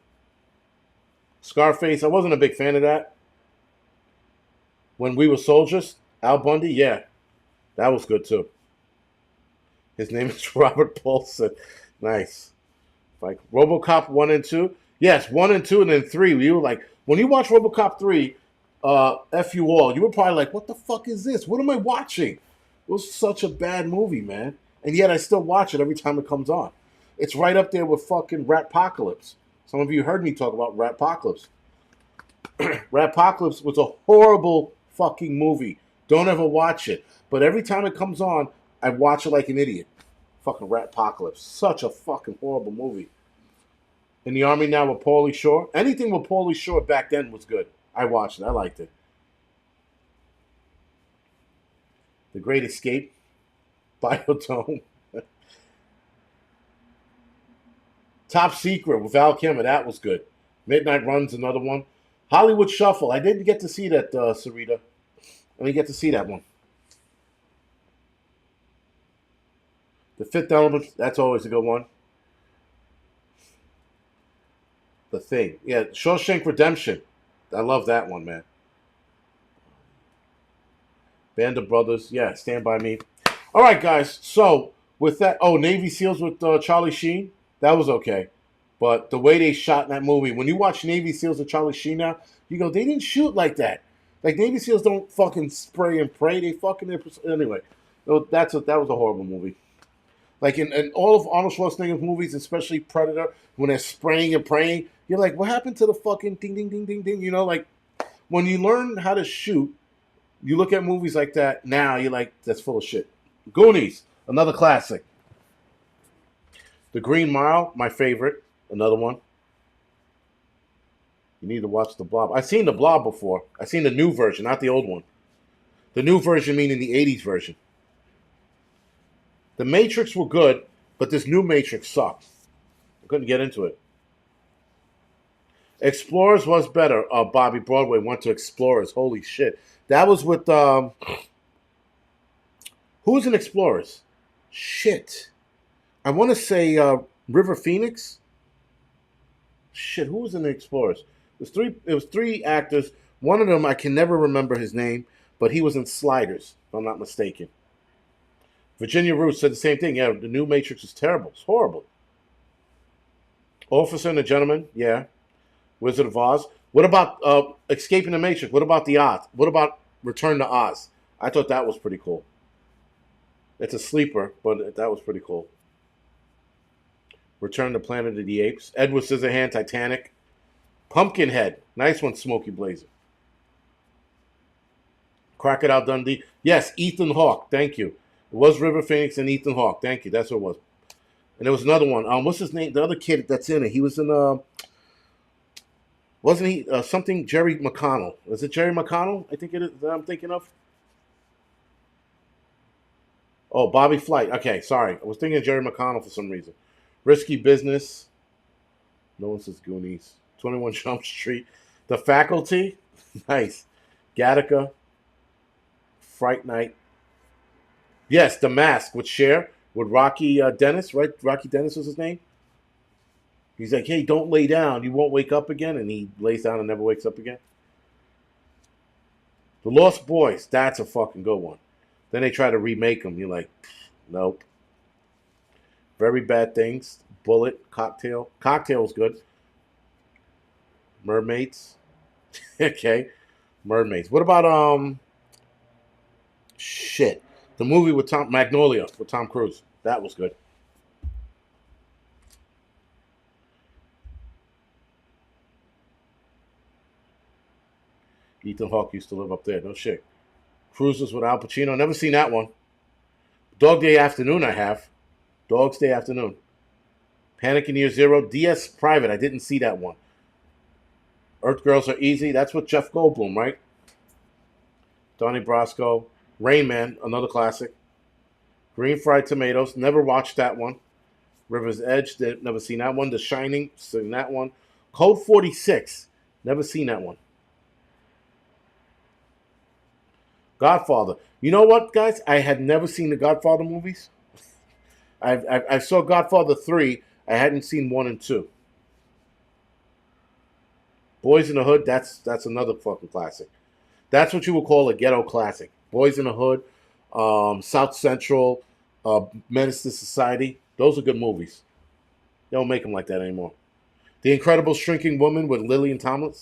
Scarface, I wasn't a big fan of that. When We Were Soldiers, Al Bundy, yeah, that was good too. His name is Robert Paulson. Nice. Like RoboCop 1 and 2. Yes, 1 and 2 and then 3. You were like, when you watch RoboCop 3, F You All, you were probably like, what the fuck is this? What am I watching? It was such a bad movie, man. And yet I still watch it every time it comes on. It's right up there with fucking Ratpocalypse. Some of you heard me talk about Ratpocalypse. Ratpocalypse was a horrible fucking movie. Don't ever watch it. But every time it comes on, I watch it like an idiot. Fucking Ratpocalypse. Such a fucking horrible movie. In the Army Now with Pauly Shore. Anything with Pauly Shore back then was good. I watched it. I liked it. The Great Escape. Biodome. Top Secret with Val Kilmer. That was good. Midnight Run's another one. Hollywood Shuffle. I didn't get to see that, Sarita. I didn't get to see that one. The Fifth Element. That's always a good one. The Thing. Yeah, Shawshank Redemption. I love that one, man. Band of Brothers. Yeah, Stand By Me. All right, guys. So, with that... Oh, Navy SEALs with Charlie Sheen. That was okay. But the way they shot in that movie, when you watch Navy SEALs with Charlie Sheen now, you go, they didn't shoot like that. Like, Navy SEALs don't fucking spray and pray. They fucking... Anyway, that was a horrible movie. Like, in all of Arnold Schwarzenegger's movies, especially Predator, when they're spraying and praying, you're like, what happened to the fucking ding, ding, ding, ding, ding? You know, like, when you learn how to shoot, you look at movies like that now, you're like, that's full of shit. Goonies, another classic. The Green Mile, my favorite, another one. You need to watch The Blob. I've seen The Blob before. I've seen the new version, not the old one. The new version meaning the 80s version. The Matrix were good, but this new Matrix sucked. I couldn't get into it. Explorers was better. Bobby Broadway went to Explorers. Holy shit. That was with... who's in Explorers? Shit. I want to say River Phoenix. Shit, who was in the Explorers? It was three actors. One of them, I can never remember his name, but he was in Sliders, if I'm not mistaken. Virginia Root said the same thing. Yeah, the new Matrix is terrible. It's horrible. Officer and a Gentleman, yeah. Wizard of Oz. What about Escaping the Matrix? What about The Oz? What about Return to Oz. I thought that was pretty cool. It's a sleeper, but that was pretty cool. Return to Planet of the Apes. Edward Scissorhand, Titanic. Pumpkinhead. Nice one, Smokey Blazer. Crocodile Dundee. Yes, Ethan Hawke. Thank you. It was River Phoenix and Ethan Hawke. Thank you. That's what it was. And there was another one. What's his name? The other kid that's in it. He was in wasn't he something Jerry McConnell? Was it Jerry McConnell? I think it is that I'm thinking of. Oh, Bobby Flight. Okay, sorry. I was thinking of Jerry McConnell for some reason. Risky Business. No one says Goonies. 21 Jump Street. The Faculty. Nice. Gattaca. Fright Night. Yes, The Mask with Cher, with Rocky Dennis, right? Rocky Dennis was his name. He's like, hey, don't lay down. You won't wake up again. And he lays down and never wakes up again. The Lost Boys. That's a fucking good one. Then they try to remake them. You're like, nope. Very Bad Things. Bullet. Cocktail. Cocktail's good. Mermaids. Okay. Mermaids. What about shit? The movie with Magnolia with Tom Cruise. That was good. Ethan Hawke used to live up there. No shit. Cruises with Al Pacino. Never seen that one. Dog Day Afternoon I have. Dog's Day Afternoon. Panic in Year Zero. DS Private. I didn't see that one. Earth Girls Are Easy. That's with Jeff Goldblum, right? Donnie Brasco. Rain Man. Another classic. Green Fried Tomatoes. Never watched that one. River's Edge. Never seen that one. The Shining. Seen that one. Code 46. Never seen that one. Godfather. You know what, guys? I had never seen the Godfather movies. I saw Godfather 3. I hadn't seen 1 and 2. Boys in the Hood. That's another fucking classic. That's what you would call a ghetto classic. Boys in the Hood, South Central, Menace to Society. Those are good movies. They don't make them like that anymore. The Incredible Shrinking Woman with Lillian Tomlin.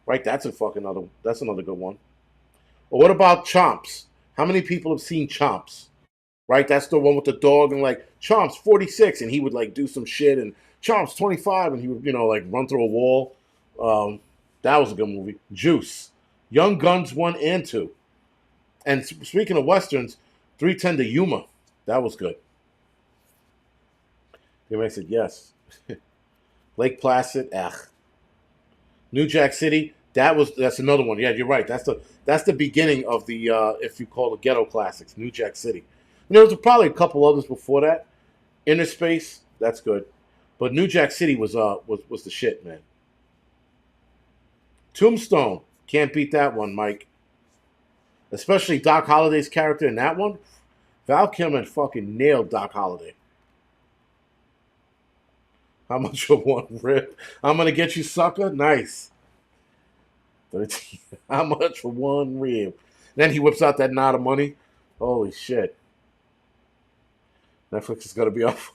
Right? That's another good one. Or what about Chomps? How many people have seen Chomps? Right? That's the one with the dog and like Chomps 46 and he would like do some shit and Chomps 25 and he would, like run through a wall. That was a good movie. Juice. Young Guns 1 and 2. And speaking of Westerns, 310 to Yuma. That was good. They said yes. Lake Placid. New Jack City. That's another one. Yeah, you're right. That's the beginning of the if you call the ghetto classics. New Jack City. There was probably a couple others before that. Inner Space. That's good. But New Jack City was the shit, man. Tombstone. Can't beat that one, Mike. Especially Doc Holliday's character in that one. Val Kilmer fucking nailed Doc Holliday. How much for one rip? I'm gonna get you, sucker. Nice. 13. How much for one rib? Then he whips out that knot of money. Holy shit. Netflix is gonna be off.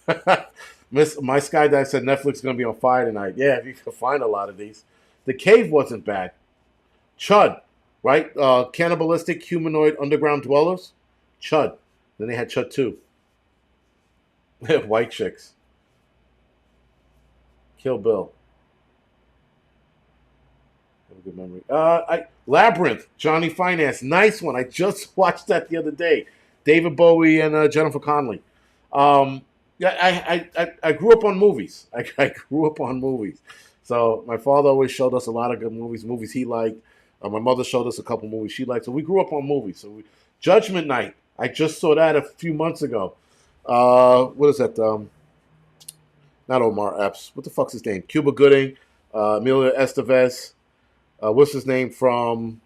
My Skydive said Netflix is gonna be on fire tonight. Yeah, if you can find a lot of these. The Cave wasn't bad. Chud, right? Cannibalistic humanoid underground dwellers. Chud. Then they had Chud 2. White chicks. Kill Bill. Have a good memory. Labyrinth. Johnny Finance. Nice one. I just watched that the other day. David Bowie and Jennifer Connelly. Yeah, I grew up on movies. I grew up on movies. So my father always showed us a lot of good movies he liked. My mother showed us a couple movies she liked. So we grew up on movies. So Judgment Night. I just saw that a few months ago. What is that? Not Omar Epps. What the fuck's his name? Cuba Gooding, Emilio Estevez. What's his name from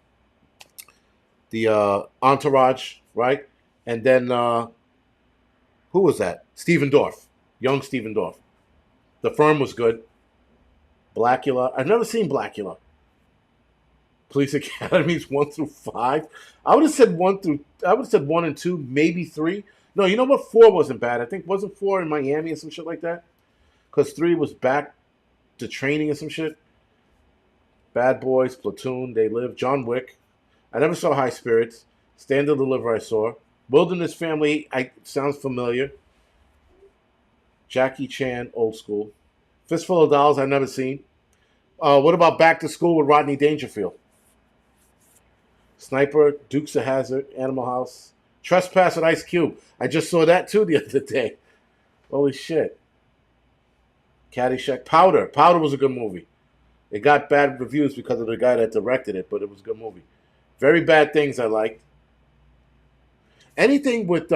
the Entourage, right? And then who was that? Stephen Dorff, young Stephen Dorff. The Firm was good. Blackula. I've never seen Blackula. Police Academies 1 through 5. I would have said 1 and 2, maybe 3. No, you know what? 4 wasn't bad. I think wasn't 4 in Miami or some shit like that. Because 3 was back to training or some shit. Bad Boys, Platoon, They Live, John Wick. I never saw High Spirits. Stand and Deliver I saw. Wilderness Family, sounds familiar. Jackie Chan, old school. Fistful of Dollars, I've never seen. What about Back to School with Rodney Dangerfield? Sniper, Dukes of Hazzard, Animal House. Trespass with Ice Cube. I just saw that too the other day. Holy shit. Caddyshack. Powder. Powder was a good movie. It got bad reviews because of the guy that directed it, but it was a good movie. Very Bad Things I liked. Anything with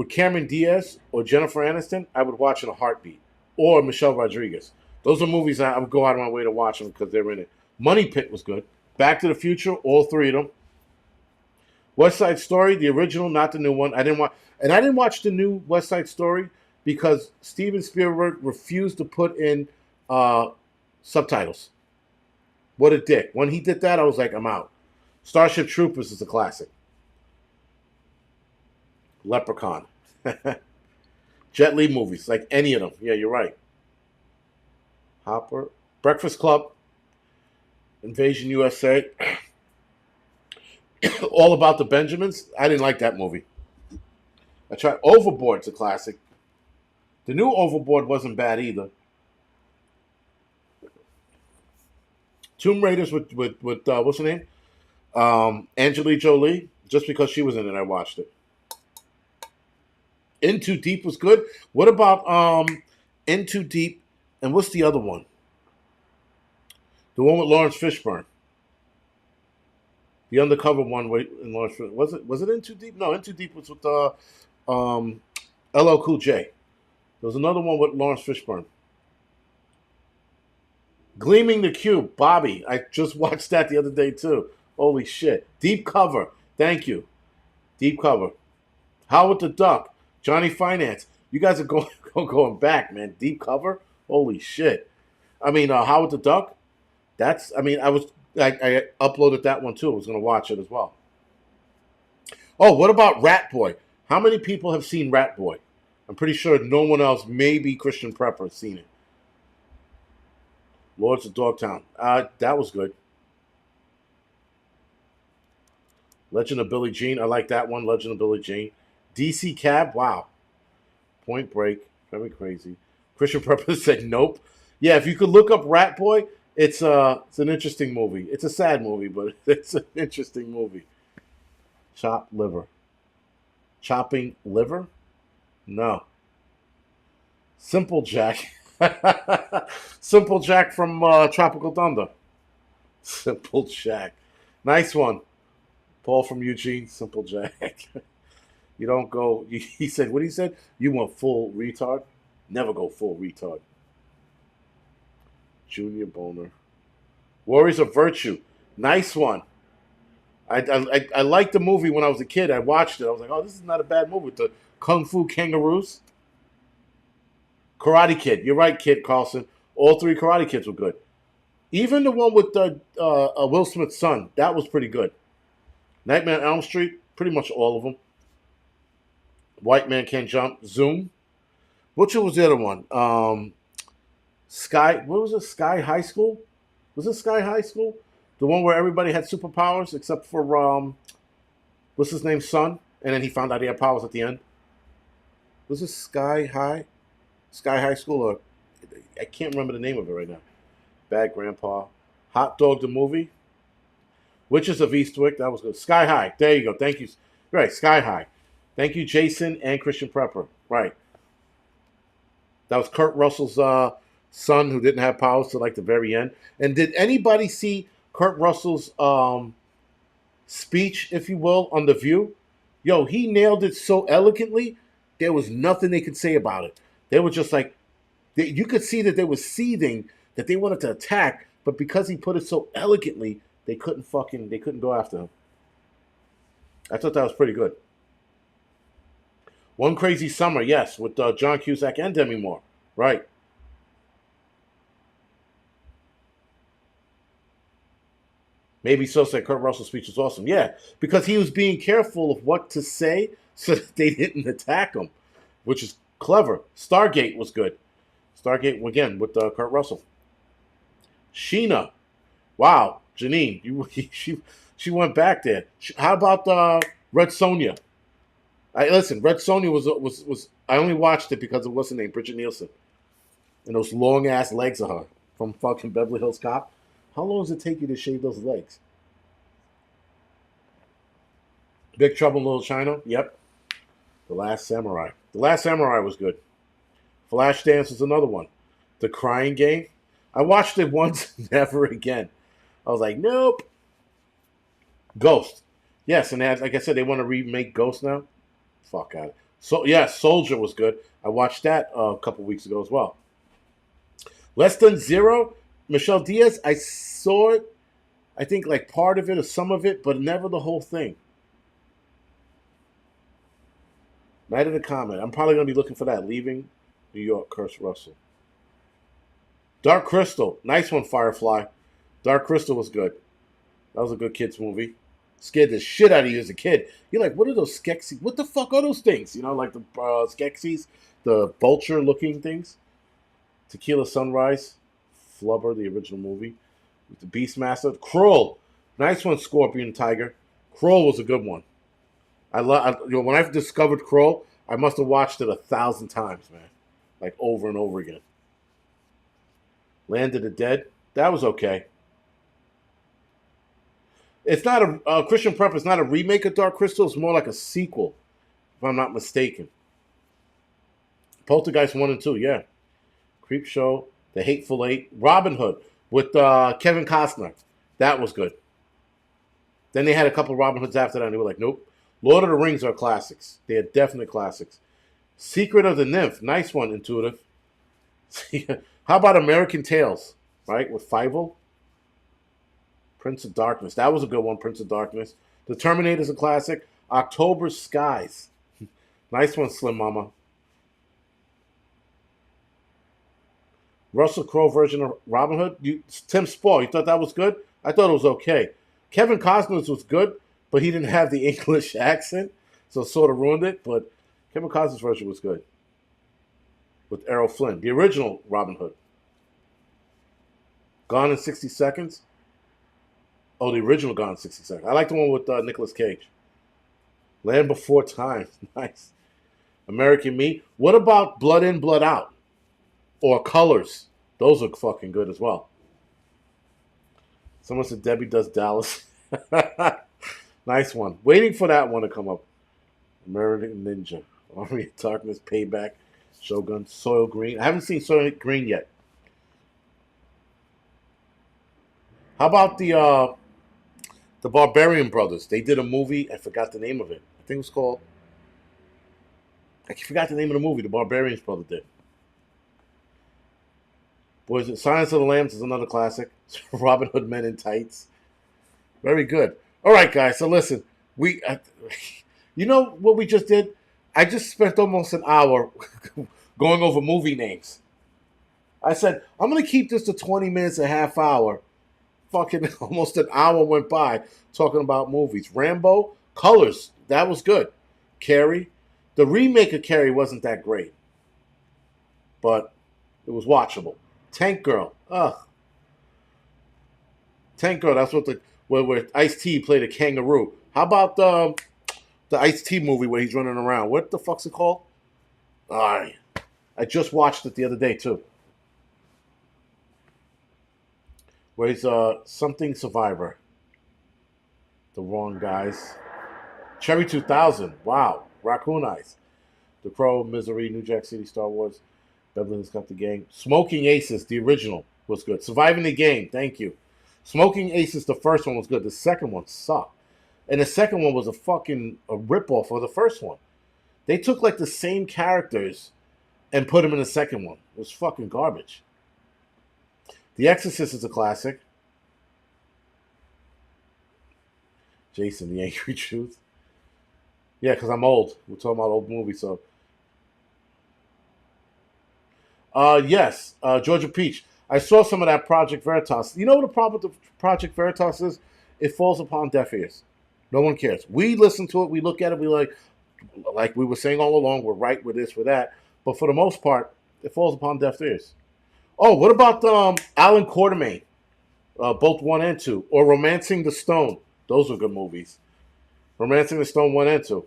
Cameron Diaz or Jennifer Aniston, I would watch in a heartbeat. Or Michelle Rodriguez. Those are movies I would go out of my way to watch them because they're in it. Money Pit was good. Back to the Future, all three of them. West Side Story, the original, not the new one. I didn't watch the new West Side Story because Steven Spielberg refused to put in subtitles. What a dick. When he did that, I was like, I'm out. Starship Troopers is a classic. Leprechaun. Jet Li movies, like any of them. Yeah, you're right. Hopper. Breakfast Club. Invasion USA. All About the Benjamins. I didn't like that movie. I tried. Overboard's a classic. The new Overboard wasn't bad either. Tomb Raiders with what's her name? Angelique Jolie. Just because she was in it, I watched it. In Too Deep was good. What about In Too Deep? And what's the other one? The one with Lawrence Fishburne. The undercover one in Lawrence Fishburne. Was it In Too Deep? No, In Too Deep was with LL Cool J. There was another one with Lawrence Fishburne. Gleaming the Cube, Bobby. I just watched that the other day too. Holy shit. Deep Cover. Thank you. Deep Cover. Howard the Duck. Johnny Finance. You guys are going back, man. Deep Cover. Holy shit. I mean, Howard the Duck. I uploaded that one too. I was going to watch it as well. Oh, what about Rat Boy? How many people have seen Rat Boy? I'm pretty sure no one else, maybe Christian Prepper, has seen it. Lords of Dogtown. That was good. Legend of Billie Jean. I like that one. Legend of Billie Jean. DC Cab. Wow. Point Break. Very crazy. Christian Prepper said nope. Yeah, if you could look up Rat Boy, it's an interesting movie. It's a sad movie, but it's an interesting movie. Chopped liver. Chopping liver? No. Simple Jack. Simple Jack from Tropical Thunder. Simple Jack. Nice one. Paul from Eugene. Simple Jack. You don't go. He said, what he said? You want full retard? Never go full retard. Junior Boner. Warriors of Virtue. Nice one. I liked the movie when I was a kid. I watched it. I was like, oh, this is not a bad movie. With the Kung Fu Kangaroos. Karate Kid. You're right, Kid Carlson. All three Karate Kids were good. Even the one with Will Smith's son. That was pretty good. Nightmare on Elm Street. Pretty much all of them. White Man Can't Jump. Zoom. Which was the other one? Sky. What was it? Sky High School? Was it Sky High School? The one where everybody had superpowers except for what's his name's son, and then he found out he had powers at the end. Was it Sky High? Sky High School, or I can't remember the name of it right now. Bad Grandpa. Hot Dog the movie. Witches of Eastwick. That was good. Sky High. There you go. Thank you. Right, Sky High. Thank you, Jason and Christian Prepper. Right. That was Kurt Russell's son who didn't have powers till like the very end. And did anybody see Kurt Russell's speech, if you will, on The View? Yo, he nailed it so elegantly. There was nothing they could say about it. They were just like, you could see that they were seething, that they wanted to attack, but because he put it so elegantly, they couldn't go after him. I thought that was pretty good. One Crazy Summer, yes, with John Cusack and Demi Moore. Right. Maybe so said Kurt Russell's speech was awesome. Yeah, because he was being careful of what to say so that they didn't attack him, which is clever. Stargate was good. Stargate, again, with Kurt Russell. Sheena. Wow, Janine. She went back there. How about Red Sonja? Listen, Red Sonja was. I only watched it because of what's her name, Bridget Nielsen, and those long ass legs of her from fucking Beverly Hills Cop. How long does it take you to shave those legs? Big Trouble in Little China. Yep. The Last Samurai. The Last Samurai was good. Flashdance is another one. The Crying Game. I watched it once, never again. I was like, nope. Ghost. Yes, and like I said, they want to remake Ghost now. Fuck out. So yeah, Soldier was good. I watched that a couple weeks ago as well. Less Than Zero. Michelle Diaz. I saw it. I think like part of it or some of it, but never the whole thing. Night of the Comet. I'm probably going to be looking for that. Leaving New York, Kurt Russell. Dark Crystal. Nice one, Firefly. Dark Crystal was good. That was a good kids movie. Scared the shit out of you as a kid. You're like, what are those Skeksis? What the fuck are those things? You know, like the Skeksis, the vulture looking things. Tequila Sunrise. Flubber, the original movie. With the Beastmaster. Kroll. Nice one, Scorpion Tiger. Kroll was a good one. When I discovered Kroll, I must have watched it 1,000 times, man. Like over and over again. Land of the Dead. That was okay. It's not a Christian Prep is not a remake of Dark Crystal. It's more like a sequel, if I'm not mistaken. Poltergeist 1 and 2, yeah. Creep Show, The Hateful Eight, Robin Hood with Kevin Costner. That was good. Then they had a couple of Robin Hoods after that, and they were like, nope. Lord of the Rings are classics. They are definite classics. Secret of the Nymph, nice one, Intuitive. How about American Tales, right, with Fievel? Prince of Darkness. That was a good one, Prince of Darkness. The Terminator's a classic. October Skies. Nice one, Slim Mama. Russell Crowe version of Robin Hood. Tim Spall, you thought that was good? I thought it was okay. Kevin Costner's was good, but he didn't have the English accent, so it sort of ruined it. But Kevin Costner's version was good. With Errol Flynn. The original Robin Hood. Gone in 60 Seconds. Oh, the original Gone in 60 Seconds. I like the one with Nicolas Cage. Land Before Time. Nice. American Me. What about Blood In, Blood Out? Or Colors. Those are fucking good as well. Someone said Debbie Does Dallas. Nice one. Waiting for that one to come up. American Ninja. Army of Darkness. Payback. Shogun. Soil Green. I haven't seen Soil Green yet. How about the Barbarian Brothers? They did a movie. I forgot the name of it. I think it was called. I forgot the name of the movie. The Barbarians Brothers did. Boys, Silence of the Lambs is another classic. Robin Hood Men in Tights. Very good. All right, guys. So listen, you know what we just did? I just spent almost an hour going over movie names. I said I'm gonna keep this to 20 minutes, a half hour. Fucking almost an hour went by talking about movies. Rambo, Colors, that was good. Carrie, the remake of Carrie wasn't that great, but it was watchable. Tank Girl, ugh. Tank Girl, that's what where Ice-T played a kangaroo. How about the Ice-T movie where he's running around? What the fuck's it called? I just watched it the other day too. Where he's something Survivor. The Wrong Guys. Cherry 2000. Wow. Raccoon Eyes. The Crow, Misery, New Jack City, Star Wars. Beverly Hills Cop the Gang. Smoking Aces, the original, was good. Surviving the Game, thank you. Smoking Aces, the first one was good. The second one sucked. And the second one was a ripoff of the first one. They took like the same characters and put them in the second one. It was fucking garbage. The Exorcist is a classic. Jason, The Angry Truth. Yeah, because I'm old. We're talking about old movies, so. Yes, Georgia Peach. I saw some of that Project Veritas. You know what the problem with the Project Veritas is? It falls upon deaf ears. No one cares. We listen to it. We look at it. We like we were saying all along, we're right with this, with that. But for the most part, it falls upon deaf ears. Oh, what about Alan Quartermain? Both 1 and 2. Or Romancing the Stone. Those were good movies. Romancing the Stone 1 and 2.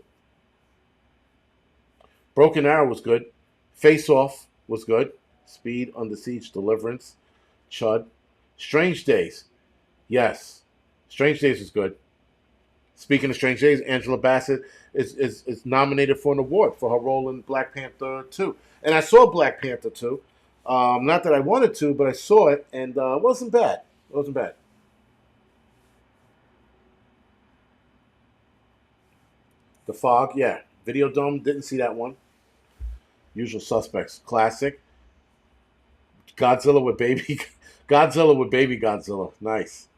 Broken Arrow was good. Face Off was good. Speed, Under Siege, Deliverance, Chud. Strange Days. Yes. Strange Days was good. Speaking of Strange Days, Angela Bassett is nominated for an award for her role in Black Panther 2. And I saw Black Panther 2. Not that I wanted to, but I saw it, and it wasn't bad. It wasn't bad. The Fog, yeah. Videodome, didn't see that one. Usual Suspects, classic. Godzilla with baby, Godzilla with baby Godzilla, nice.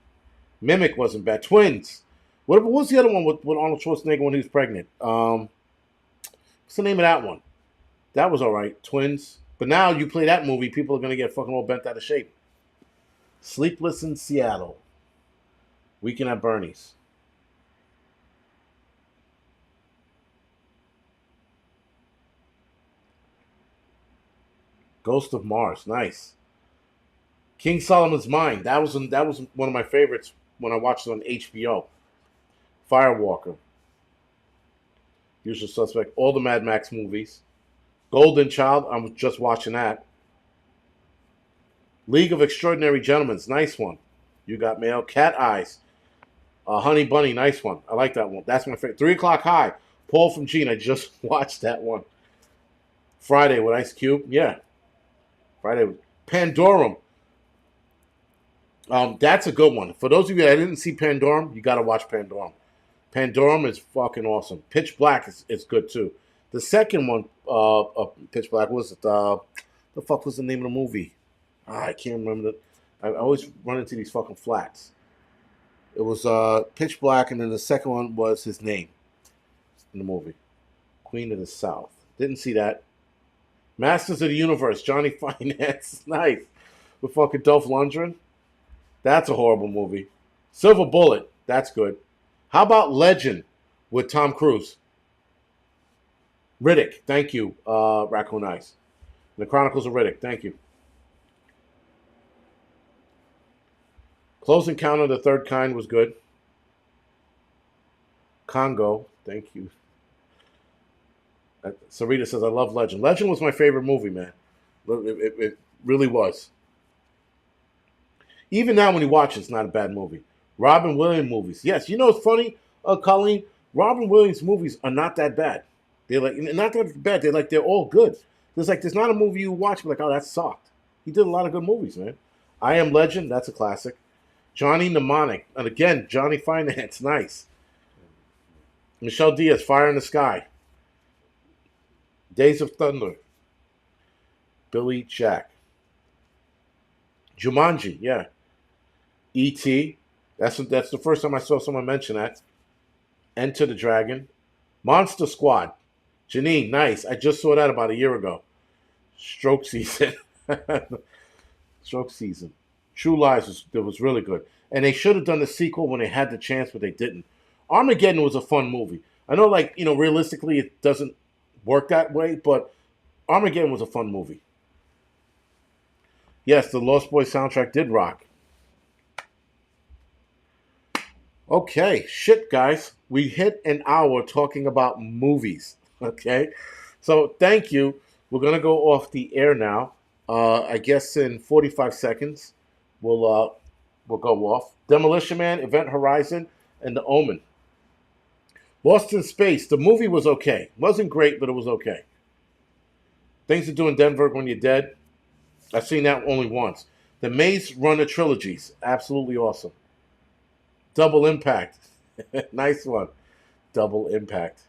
Mimic wasn't bad. Twins. What was the other one with Arnold Schwarzenegger when he was pregnant? What's the name of that one? That was all right. Twins. But now you play that movie, people are gonna get fucking all bent out of shape. Sleepless in Seattle. Weekend at Bernie's. Ghost of Mars, nice. King Solomon's Mine. That was one of my favorites when I watched it on HBO. Firewalker. Usual Suspect. All the Mad Max movies. Golden Child. I'm just watching that. League of Extraordinary Gentlemen. Nice one. You got mail. Cat Eyes. Honey Bunny. Nice one. I like that one. That's my favorite. 3 O'clock High. Paul from Gene. I just watched that one. Friday with Ice Cube. Yeah. Friday with Pandorum. That's a good one. For those of you that didn't see Pandorum, you got to watch Pandorum. Pandorum is fucking awesome. Pitch Black is good too. The second one, Pitch Black, was it? The fuck was the name of the movie? I can't remember. I always run into these fucking flats. It was Pitch Black, and then the second one was his name in the movie. Queen of the South. Didn't see that. Masters of the Universe, Johnny Finance. Nice. With fucking Dolph Lundgren. That's a horrible movie. Silver Bullet. That's good. How about Legend with Tom Cruise? Riddick. Thank you, Raccoon Eyes. The Chronicles of Riddick. Thank you. Close Encounter of the Third Kind was good. Congo. Thank you. Sarita says, I love Legend. Legend was my favorite movie, man. It really was. Even now, when you watch it, it's not a bad movie. Robin Williams movies. Yes, you know it's funny, Colleen? Robin Williams movies are not that bad. They're like, not that bad. They're all good. There's not a movie you watch, like, oh, that sucked. He did a lot of good movies, man. I Am Legend, that's a classic. Johnny Mnemonic. And again, Johnny Finance, nice. Michelle Diaz, Fire in the Sky. Days of Thunder. Billy Jack. Jumanji, yeah. E.T. That's the first time I saw someone mention that. Enter the Dragon. Monster Squad. Janine, nice. I just saw that about a year ago. Stroke Season. Stroke Season. True Lies was really good. And they should have done the sequel when they had the chance, but they didn't. Armageddon was a fun movie. I know, realistically, it doesn't work that way, but Armageddon was a fun movie. Yes, the Lost Boys soundtrack did rock. Okay, shit, guys. We hit an hour talking about movies. Okay, so thank you. We're gonna go off the air now. I guess in 45 seconds, we'll go off. Demolition Man, Event Horizon, and The Omen. Lost in Space. The movie was okay. Wasn't great, but it was okay. Things to Do in Denver When You're Dead. I've seen that only once. The Maze Runner trilogies. Absolutely awesome. Double Impact. Nice one. Double Impact.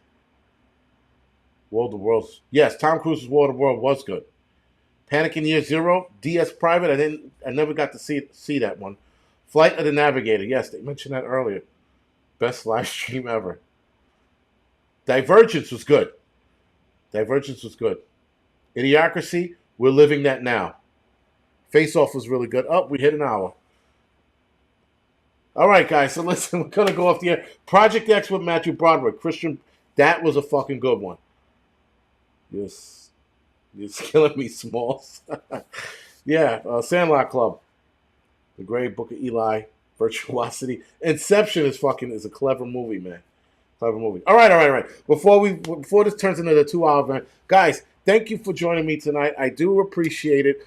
World of Worlds. Yes, Tom Cruise's World of World was good. Panic in Year Zero. DS Private. I never got to see that one. Flight of the Navigator. Yes, they mentioned that earlier. Best live stream ever. Divergence was good. Divergence was good. Idiocracy. We're living that now. Face Off was really good. Oh, we hit an hour. All right, guys. So listen, we're gonna go off the air. Project X with Matthew Broderick. Christian, that was a fucking good one. Yes, you're killing me, Smalls. Yeah, Sandlot Club. The Great Book of Eli. Virtuosity. Inception is a clever movie, man. Clever movie. All right, all right, all right. Before this turns into the 2 hour event, guys, thank you for joining me tonight. I do appreciate it.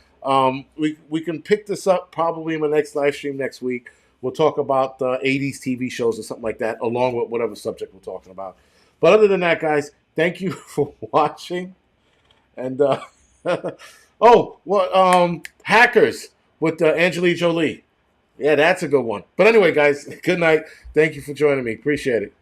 We can pick this up probably in the next live stream next week. We'll talk about the 80s TV shows or something like that, along with whatever subject we're talking about. But other than that, guys, thank you for watching. And Hackers with Angelina Jolie. Yeah, that's a good one. But anyway, guys, good night. Thank you for joining me. Appreciate it.